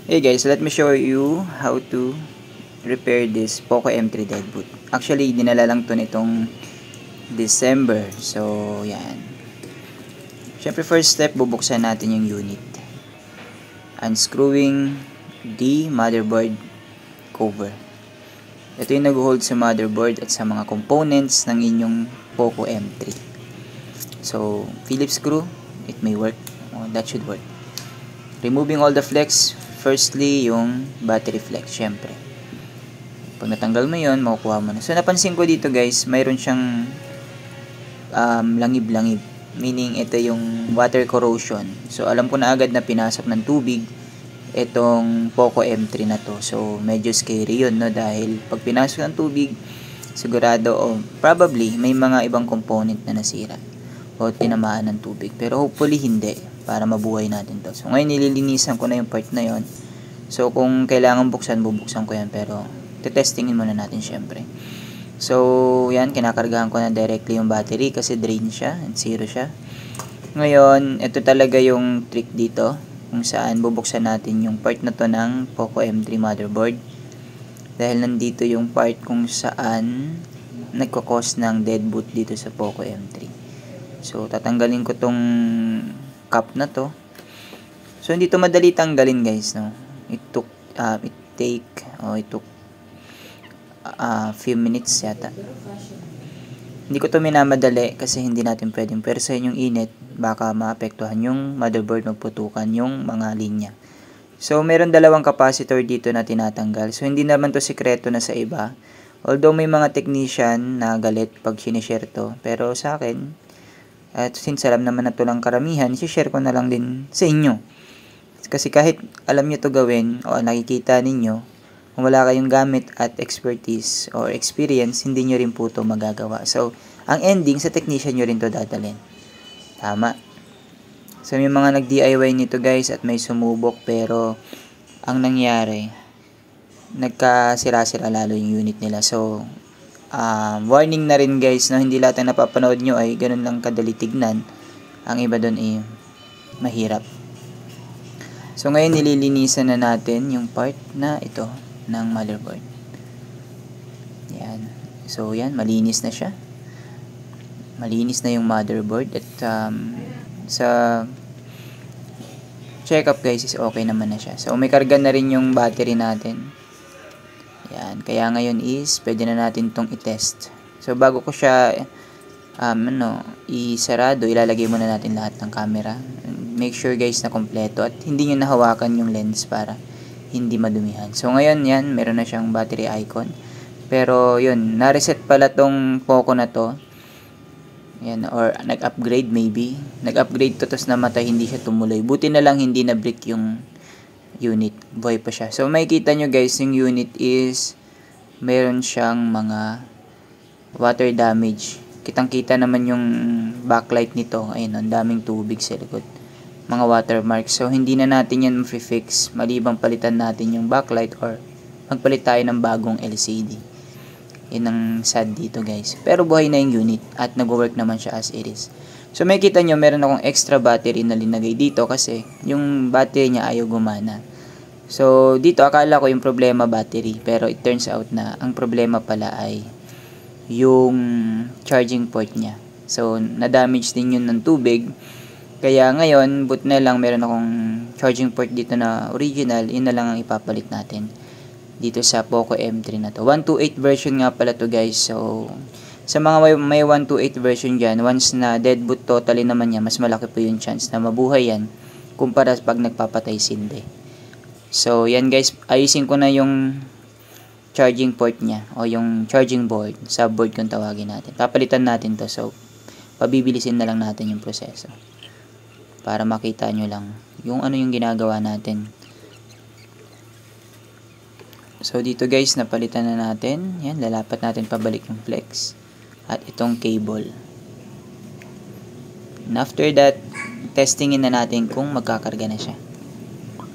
Hey guys, let me show you how to repair this Poco M3 deadboot. Actually, dinala lang to nitong December. So, yan. Siyempre, first step, bubuksan natin yung unit. Unscrewing the motherboard cover. Ito yung nag-hold sa motherboard at sa mga components ng inyong Poco M3. So, Phillips screw, it may work. Oh, that should work. Removing all the flex. Firstly, yung battery flex, syempre. Pag natanggal mo yun, makukuha mo na. So, napansin ko dito guys, mayroon siyang langib-langib. Meaning, ito yung water corrosion. So, alam ko na agad na pinasok ng tubig itong Poco M3 na to. So, medyo scary yun, no? Dahil pag pinasok ng tubig, sigurado o probably may mga ibang component na nasira o tinamaan ng tubig. Pero hopefully hindi, para mabuhay natin to. So, ngayon nililinisan ko na yung part na yon. So, kung kailangan buksan, bubuksan ko yan. Pero, testingin muna natin syempre. So, yan, kinakargahan ko na directly yung battery kasi drain siya and zero siya. Ngayon, ito talaga yung trick dito kung saan bubuksan natin yung part na to ng Poco M3 motherboard. Dahil nandito yung part kung saan nagkakos ng deadboot dito sa Poco M3. So, tatanggalin ko tong cup na to. So, hindi to madali tanggalin guys, no? It took few minutes yata. Hindi ko to minamadali kasi hindi natin pwedeng persahin yung init. Baka maapektuhan yung motherboard, magputukan yung mga linya. So, meron dalawang capacitor dito na tinatanggal. So, hindi naman to sikreto na sa iba. Although may mga technician na galit pag sinishare to. Pero sa akin, at since alam naman na to lang karamihan, share ko na lang din sa inyo. Kasi kahit alam nyo to gawin o nakikita ninyo, kung wala kayong gamit at expertise or experience, hindi nyo rin po to magagawa. So, ang ending, sa technician nyo rin to dadalhin. Tama. So, may mga nag-DIY nito guys at may sumubok pero ang nangyari, nagkasira-sira lalo yung unit nila. So, warning na rin guys, no, hindi lahat ng napapanood nyo ay ganun lang kadali tignan. Ang iba doon ay mahirap. So ngayon nililinisan na natin yung part na ito ng motherboard. Yan. So yan, malinis na siya. Malinis na yung motherboard at sa check up guys is okay naman na siya. So may karga na rin yung battery natin. Yan, kaya ngayon is pwede na natin tong i-test. So bago ko siya isarado, ilalagay muna natin lahat ng camera. Make sure guys na kompleto at hindi niyo nahawakan yung lens para hindi madumihan. So ngayon yan, meron na siyang battery icon. Pero yun, na-reset pala tong Poco na to. Yan, or nag-upgrade maybe. Nag-upgrade to tapos namatay, hindi siya tumuloy. Buti na lang hindi na-break yung unit, buhay pa siya. So makikita nyo guys, yung unit is meron siyang mga water damage. Kitang-kita naman yung backlight nito. Ayun, ang daming tubig sa likod. Mga watermarks. So hindi na natin yan ma-fix malibang palitan natin yung backlight or magpalit tayo ng bagong LCD. Yan ang sad dito guys. Pero buhay na yung unit at nag-work naman siya as it is. So makikita nyo, meron akong extra battery na linagay dito kasi yung battery niya ayaw gumana. So, dito akala ko yung problema battery, pero it turns out na ang problema pala ay yung charging port niya. So, na-damage din yun ng tubig. Kaya ngayon, but na lang meron akong charging port dito na original, yun na lang ang ipapalit natin dito sa Poco M3 na to. 128 version nga pala to guys. So, sa mga may 128 version dyan, once na deadboot totally naman niya, mas malaki po yung chance na mabuhay yan kumpara pag nagpapatay sindi. So, yan guys, ayusin ko na yung charging port niya o yung charging board, subboard kung tawagin natin. Papalitan natin to. So, pabibilisin na lang natin yung proseso para makita nyo lang yung ano yung ginagawa natin. So, dito guys, napalitan na natin. Yan, lalapat natin pabalik yung flex at itong cable. And after that, testingin na natin kung magkakarga na siya.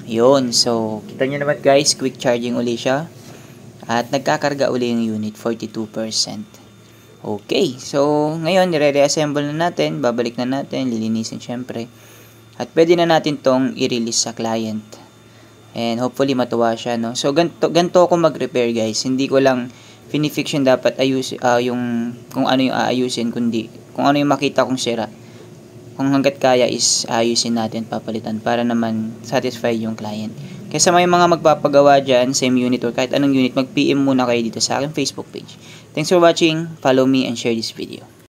Yun, so, kita nyo naman guys, quick charging uli siya. At nagkakarga uli yung unit, 42%. Okay, so, ngayon, nire-reassemble na natin, babalik na natin, lilinisin syempre. At pwede na natin tong i-release sa client. And hopefully matuwa siya, no? So ganto ako mag-repair, guys. Hindi ko lang fini-fix yung dapat yung kung ano yung aayusin, kundi kung ano yung makita kong sira. Kung hangga't kaya is ayusin natin, papalitan para naman satisfy yung client. Kaya sa may mga magpapagawa dyan, same unit or kahit anong unit, mag-PM muna kayo dito sa aking Facebook page. Thanks for watching. Follow me and share this video.